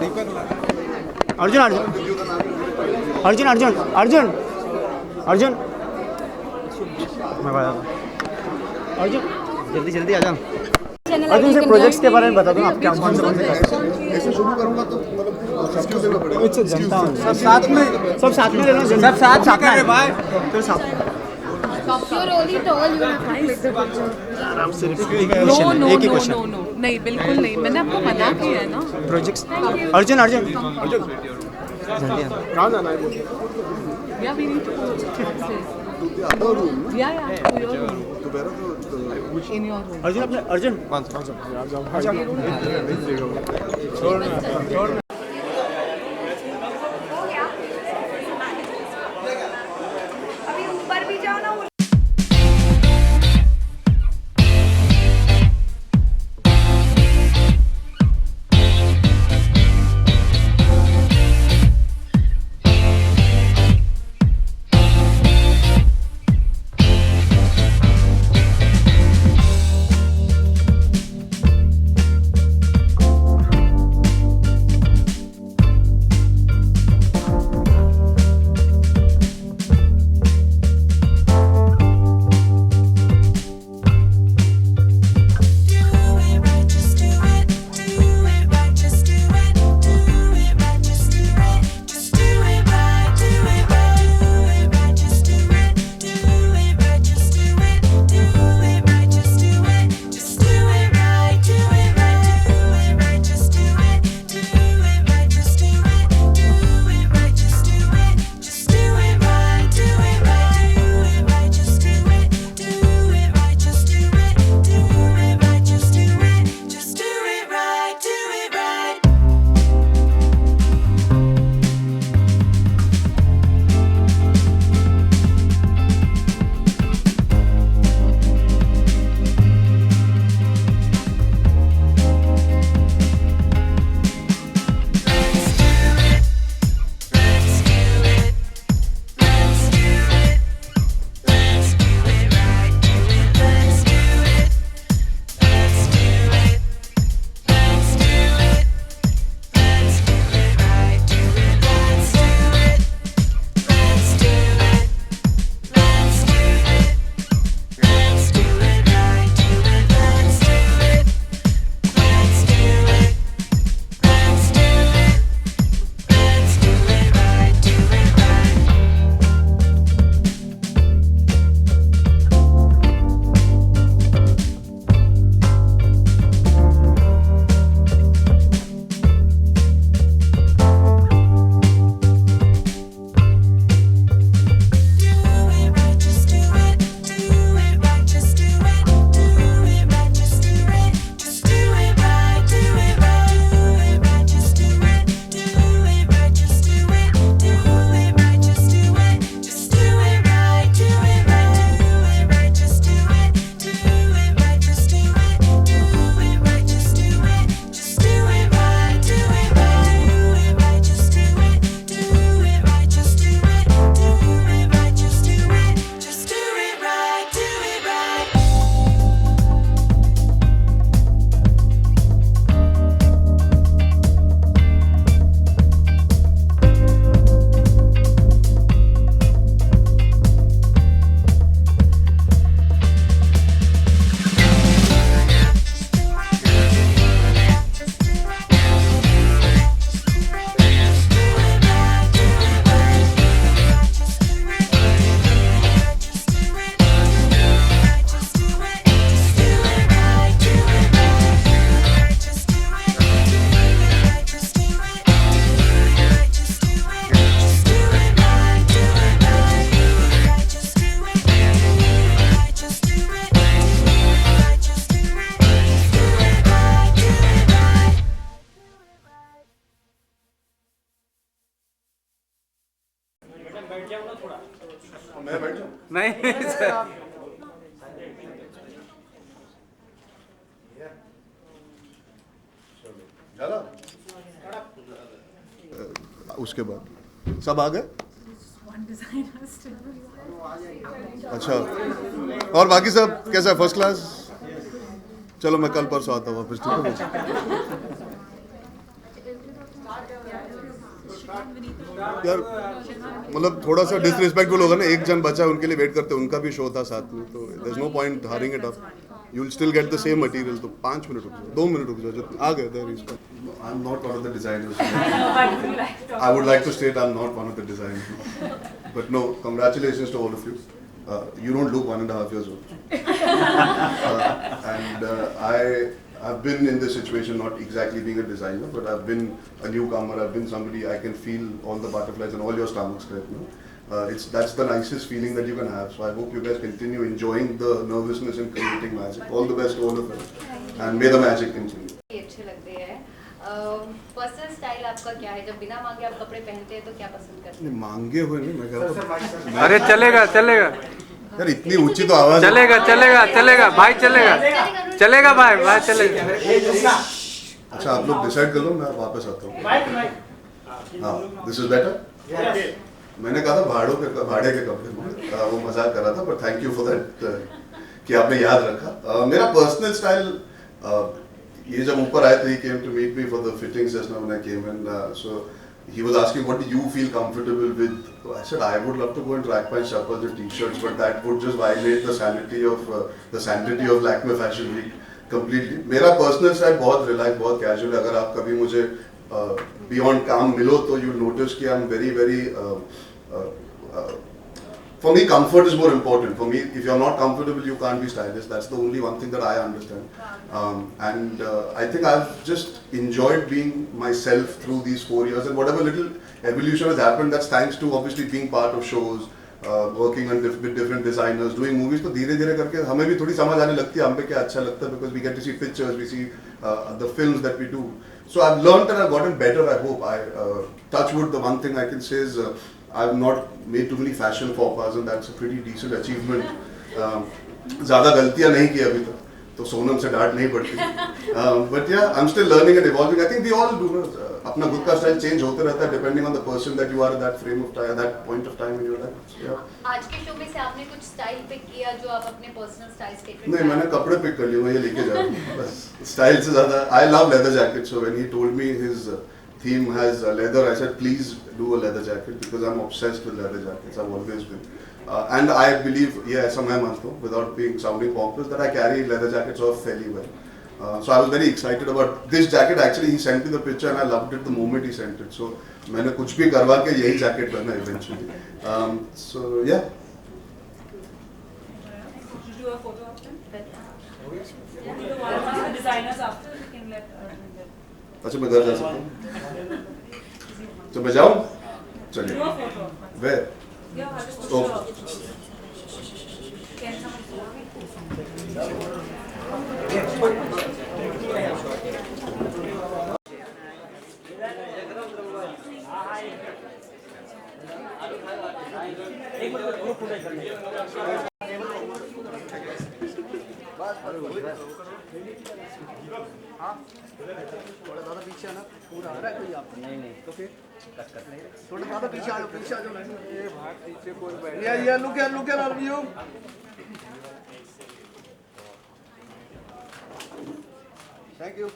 अर्जुन अर्जुन अर्जुन अर्जुन अर्जुन अर्जुन मैं बता अर्जुन जल्दी जल्दी आ जाओ। अर्जुन से प्रोजेक्ट्स के बारे में बता दो, आप क्या कौन से ऐसे शुरू करूंगा तो मतलब एक्सक्यूज देना पड़ेगा। जनता सब साथ में लेना, सब साथ में भाई, तो साथ You're only tall, you have to click the picture. आराम से नो एक ही क्वेश्चन नो नहीं, बिल्कुल नहीं, मैंने आपको मना किया है ना। प्रोजेक्ट्स। अर्जुन अर्जुन जल्दी आ। कहाँ जाना है मुझे? या वी नीड टू गो या टू योर रूम, दोपहर तो इन योर रूम। अर्जुन अपने अर्जुन अभी ऊपर भी जाओ ना। मैं बैठ जाऊं? नहीं सर। उसके बाद सब आ गए? अच्छा, और बाकी सब कैसा है? First class? चलो मैं कल परसों आता हूँ वापस, ठीक है? यार मतलब थोड़ा सा डिसरिस्पेक्टफुल होगा ना, एक जन बचा उनके लिए वेट करते, उनका भी शो था साथ में, तो there is no point hurrying it up, you will still get the same material. तो 5 मिनट रुक जाओ, 2 मिनट रुक जाओ, जितना आ गए there is. I am not one of the designers. I would like to state I am not one of the designers, but no, congratulations to all of you. You don't look 1.5 years old. And I've been in this situation, not exactly being a designer, but I've been a newcomer. I've been somebody I can feel all the butterflies and all your stomachs right now. That's the nicest feeling that you can have. So I hope you guys continue enjoying the nervousness and creating magic. All the best to all of us, and may the magic continue. अच्छे लगते हैं. Personal style आपका क्या है? जब बिना मांगे आप कपड़े पहनते हैं तो क्या पसंद करते हैं? मांगे हुए नहीं, मैं कह रहा हूँ. अरे चलेगा चलेगा यार इतनी ऊंची तो आवाज. चलेगा चलेगा चलेगा भाई, चलेगा चलेगा भाई, भाई चलेगा. अच्छा आप लोग डिसाइड कर लो, मैं वापस आता हूँ. हाँ, दिस इज बेटर. मैंने कहा था भाड़े के कपड़े, वो मजाक कर रहा था, पर थैंक यू फॉर दैट कि आपने याद रखा. मेरा पर्सनल स्टाइल, ये जब ऊपर आए थे, he came to meet me for the fitting session when I came in, so he was asking what do you feel comfortable with. So I said I would love to go in track pants, chappals and t-shirts, but that would just violate the sanctity of Lakme Fashion Week completely. मेरा personal style बहुत relax, बहुत casual. अगर आप कभी मुझे beyond काम मिलो तो यू नोटिस कि I am very for me, comfort is more important. For me, if you're not comfortable, you can't be stylish. That's the only one thing that I understand. And I think I've just enjoyed being myself through these 4 years. And whatever little evolution has happened, that's thanks to obviously being part of shows, working on with different designers, doing movies. तो धीरे धीरे करके हमें भी थोड़ी समझ आने लगती है हम पे क्या अच्छा लगता है, because we get to see pictures, we see the films that we do. So I've learned and I've gotten better. I hope. Touch wood, the one thing I can say is I've not made too many fashion faux pas, and that's a pretty decent achievement. ज़्यादा गलतियाँ नहीं की अभी तक, तो सोनम से डांट नहीं पड़ती. But yeah, I'm still learning and evolving. I think we all do. अपना खुद का स्टाइल चेंज होते रहता है depending on the person that you are at that frame of time, that point of time in your life. Yeah. आज के show में से आपने कुछ स्टाइल पिक किया जो आप अपने पर्सनल स्टाइल स्टेटमेंट? नहीं, मैंने कपड़े पिक कर लिए, मैं ये लेके जा रहा हूँ बस. स्टाइल से ज़्यादा I love leather jackets, so when he told me his theme has leather, I said please do a leather jacket because I'm obsessed with leather jackets. I've always been, and I believe, yeah, ऐसा मैं मानता हूँ without sounding pompous, that I carry leather jackets off fairly well. So I was very excited about this jacket. Actually, he sent me the picture and I loved it the moment he sent it. So मैंने कुछ भी करवा के यही jacket पहना eventually. So yeah. Did you do a photo of them? Yeah. One of the designers after we can let. अच्छा मैं घर जा सकता हूँ, तो मैं जाऊँ? चलिए. Do a photo. Where? Yeah, I'll just Oh. Can someone? थोड़ा ज़्यादा पीछे आना, पूरा आ रहा है कोई आप? नहीं तो फिर थोड़ा ज़्यादा पीछे आ जाओ, पीछे आ जाओ. Yeah, look at all of you. Thank you.